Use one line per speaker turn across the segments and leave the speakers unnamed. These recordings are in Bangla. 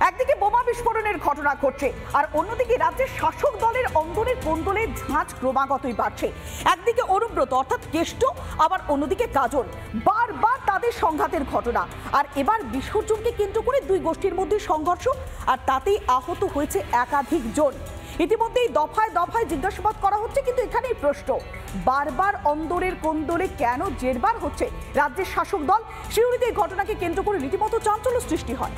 একদিকে বোমা বিস্ফোরণের ঘটনা ঘটছে, আর অন্যদিকে রাজ্যের শাসক দলের অন্দরের কোন্দলের ঝাঁজ ক্রমাগতই বাড়ছে। একদিকে অনুব্রত অর্থাৎ কেষ্ট, আবার অন্যদিকে কাজল, বারবার তাদের সংঘাতের ঘটনা। আর এবার বিসর্জনকে কেন্দ্র করে দুই গোষ্ঠীর মধ্যে সংঘর্ষ, আর তাতেই আহত হয়েছে একাধিক জন। ইতিমধ্যেই দফায় দফায় জিজ্ঞাসাবাদ করা হচ্ছে, কিন্তু এখানেই প্রশ্ন, বারবার অন্দরের কোন্দলে কেন জেরবার হচ্ছে রাজ্যের শাসক দল? সিউড়িতে এই ঘটনাকে কেন্দ্র করে রীতিমতো চাঞ্চল্য সৃষ্টি হয়।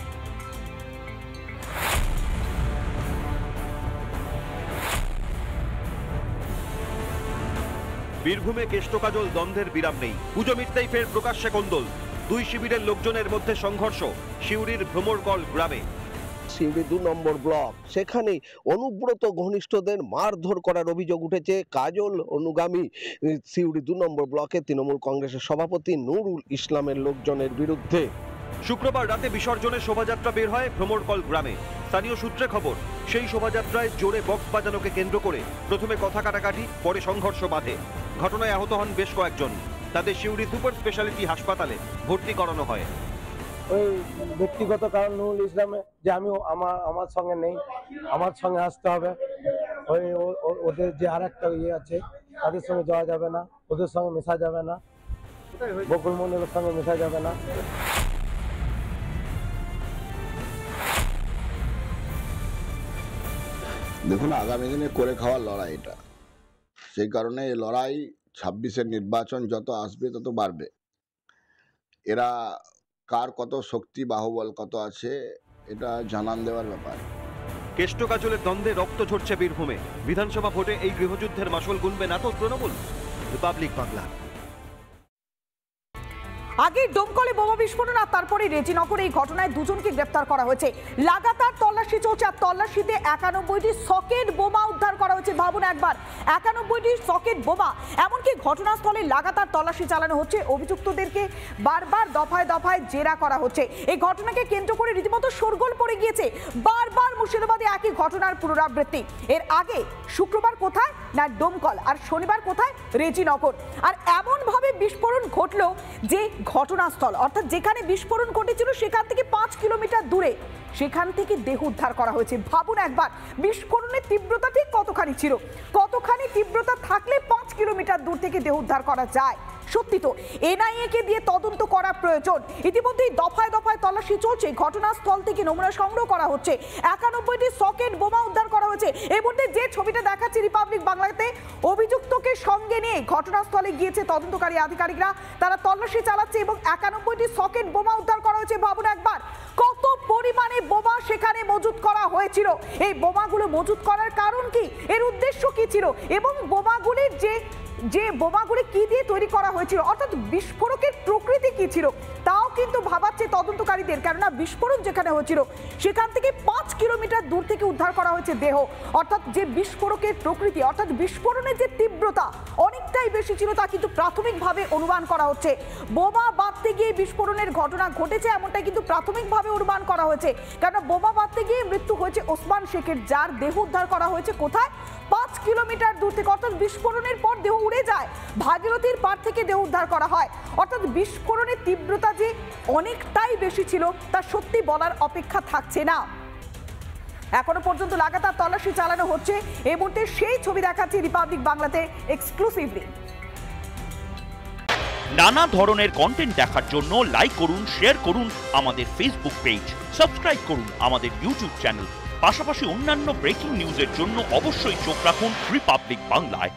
বীরভূমে কেষ্ট কাজল দ্বন্দ্বের বিরাম নেই। পুজো মিটতেই ফের প্রকাশ্যে কোন্দল। দুই শিবিরের লোকজনের মধ্যে সংঘর্ষ সিউড়ির ভ্রমরকল গ্রামে।
সিউড়ি 2 নম্বর ব্লক, সেখানে অনুব্রত ঘনিষ্ঠদের মারধর করার অভিযোগ উঠেছে কাজল অনুগামী সিউড়ি 2 নম্বর ব্লকে তৃণমূল কংগ্রেসের সভাপতি নুরুল ইসলামের লোকজনের বিরুদ্ধে।
শুক্রবার রাতে বিসর্জনের শোভাযাত্রা বের হয় ভ্রমরকল গ্রামে। স্থানীয় সূত্রে খবর, সেই শোভাযাত্রায় জোরে বক্স বাজানোকে কেন্দ্র করে প্রথমে কথা কাটাকাটি, পরে সংঘর্ষ বাধে। ঘটনায় আহত হন বেশ কয়েকজন। তাদের সিউড়ি সুপার স্পেশালিটি হাসপাতালে ভর্তি করানো হয়।
ওই ব্যক্তিগত কারণ নুরুল ইসলামে যে আমি আমার সঙ্গে নেই, আমার সঙ্গে আসতে হবে। ওই ওদের যে আর একটা ইয়ে আছে, তাদের সঙ্গে যাওয়া যাবে না, ওদের সঙ্গে মেশা যাবে না, বকুল মন্ডলের সঙ্গে মেশা যাবে না।
দেখুন, আগামী দিনে করে খাওয়ার লড়াই এটা, সেই কারণে এই লড়াই 26-এর নির্বাচন যত আসবে তত বাড়বে। এরা কার কত শক্তি বাহুবল কত আছে এটা জানান দেওয়ার ব্যাপার।
কেষ্ট কাজলের দ্বন্দ্বে রক্ত ঝরছে বীরভূমে। বিধানসভা ভোটে এই গৃহযুদ্ধের মাসল গুনবে না তো তৃণমূল? রিপাবলিক বাংলা।
আগে দমকলে বোমা বিস্ফোরণ আর তারপরে রেজিনগরে এই ঘটনায় দুজনকে গ্রেপ্তার করা হয়েছে। লাগাতার তল্লাশি চলছে, আর তল্লাশিতে 91টি সকেট বোমা উদ্ধার করা হয়েছে। ভাবুন একবার, 91টি সকেট বোমা। এমনকি ঘটনাস্থলে লাগাতার তল্লাশি চালানো হচ্ছে, অভিযুক্তদেরকে বারবার দফায় দফায় জেরা করা হচ্ছে। এই ঘটনাকে কেন্দ্র করে রীতিমতো শোরগোল পড়ে গিয়েছে। বারবার মুর্শিদাবাদে একই ঘটনার পুনরাবৃত্তি। এর আগে শুক্রবার কোথায় না দমকল, আর শনিবার কোথায় রেজিনগর। আর এমনভাবে বিস্ফোরণ ঘটলো যে ঘটনাস্থল অর্থাৎ যেখানে বিস্ফোরণ ঘটেছিল সেখান থেকে 5 কিলোমিটার দূরে, সেখান থেকে দেহ উদ্ধার করা হয়েছে। ভাবুন একবার, বিস্ফোরণের তীব্রতা ঠিক কতখানি ছিল, কতখানি তীব্রতা থাকলে 5 কিলোমিটার দূর থেকে দেহ উদ্ধার করা যায়। সত্যি তো এনআইএ কে দিয়ে তদন্ত করা প্রয়োজন। ইতিমধ্যেই দফায় দফায় তল্লাশি চলছে, ঘটনাস্থল থেকে নমুনা সংগ্রহ করা হচ্ছে। 91টি সকেট বোমা উদ্ধার করা হয়েছে। এই মুহূর্তে যে ছবিটা দেখাচ্ছে রিপাবলিক বাংলাতে, অভিযুক্তকে সঙ্গে নিয়ে ঘটনাস্থলে গিয়েছে তদন্তকারী আধিকারিকরা। তারা তল্লাশি চালাচ্ছে এবং 91টি সকেট বোমা উদ্ধার করা হয়েছে। ভাবুন একবার, কত পরিমাণে বোমা সেখানে মজুত করা হয়েছিল। এই বোমাগুলো মজুত করার কারণ কি, এর উদ্দেশ্য কি ছিল, এবং বোমাগুলির যে বোমাগুলি কি দিয়ে তৈরি করা হয়েছিল, অর্থাৎ বিস্ফোরকের প্রকৃতি কি ছিল, তাও কিন্তু ভাবাচ্ছে তদন্তকারীদের। কেননা বিস্ফোরণ যেখানে হয়েছিল সেখান থেকে 5 কিলোমিটার দূর থেকে উদ্ধার করা হয়েছে দেহ। অর্থাৎ যে বিস্ফোরকের প্রকৃতি, অর্থাৎ বিস্ফোরণের যে তীব্রতা অনেকটাই বেশি ছিল, তা কিন্তু প্রাথমিকভাবে অনুমান করা হচ্ছে। বোমা বাঁধতে গিয়ে বিস্ফোরণের ঘটনা ঘটেছে, এমনটাই কিন্তু প্রাথমিকভাবে অনুমান করা হয়েছে। কেননা বোমা বাঁধতে গিয়ে মৃত্যু হয়েছে ওসমান শেখের, যার দেহ উদ্ধার করা হয়েছে কোথায়, 5 কিলোমিটার দূর থেকে। অর্থাৎ বিস্ফোরণের পর দেহ উড়ে যায়, ভাগীরথীর পাড় থেকে দেহ উদ্ধার করা হয়। অর্থাৎ বিস্ফোরণের তীব্রতা যে অনেকটাই বেশি ছিল তা সত্যি বলার অপেক্ষা থাকছে না। এখনো পর্যন্ত লাগাতার তল্লাশি চালানো হচ্ছে। এই মুহূর্তে সেই ছবি দেখাচ্ছে রিপাবলিক বাংলাতে এক্সক্লুসিভলি।
নানা ধরনের কন্টেন্ট দেখার জন্য লাইক করুন, শেয়ার করুন আমাদের ফেসবুক পেজ, সাবস্ক্রাইব করুন আমাদের ইউটিউব চ্যানেল। পাশাপাশি অন্যান্য ব্রেকিং নিউজের জন্য অবশ্যই চোখ রাখুন রিপাবলিক বাংলায়।